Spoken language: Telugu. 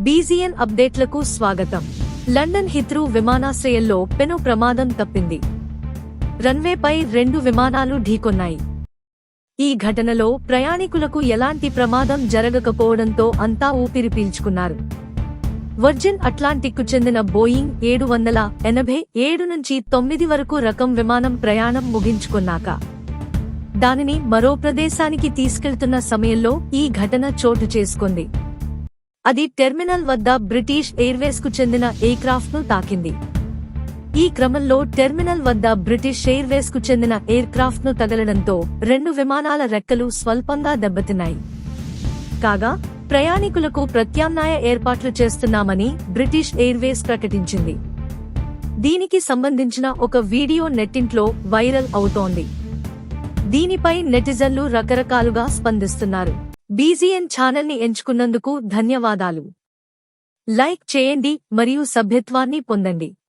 బీజీఎన్ అప్డేట్లకు స్వాగతం. లండన్ హిత్రూ విమానాశ్రయంలో పెను ప్రమాదం తప్పింది. రన్వేపై 2 విమానాలు ఢీకొన్నాయి. ఈ ఘటనలో ప్రయాణికులకు ఎలాంటి ప్రమాదం జరగకపోవడంతో అంతా ఊపిరి పీల్చుకున్నారు. వర్జిన్ అట్లాంటిక్కు చెందిన బోయింగ్ 787 నుంచి 9 వరకు రకం విమానం ప్రయాణం ముగించుకున్నాక దానిని మరో ప్రదేశానికి తీసుకెళ్తున్న సమయంలో ఈ ఘటన చోటు చేసుకుంది. అది టెర్మినల్ వద్ద బ్రిటిష్ ఎయిర్వేస్ కు చెందిన ఎయిర్క్రాఫ్ట్ ను తాకింది. ఈ క్రమంలో టెర్మినల్ వద్ద బ్రిటిష్ ఎయిర్వేస్ కు చెందిన ఎయిర్క్రాఫ్ట్ ను తగలడంతో 2 విమానాల రెక్కలు స్వల్పంగా దెబ్బతిన్నాయి. కాగా ప్రయాణికులకు ప్రత్యామ్నాయ ఏర్పాట్లు చేస్తున్నామని బ్రిటిష్ ఎయిర్వేస్ ప్రకటించింది. దీనికి సంబంధించిన ఒక వీడియో నెట్టింట్లో వైరల్ అవుతోంది. దీనిపై నెటిజన్లు రకరకాలుగా స్పందిస్తున్నారు. బీజీఎన్ ఛానల్ ని ఎంచుకున్నందుకు ధన్యవాదాలు. లైక్ చేయండి మరియు సభ్యత్వాన్ని పొందండి.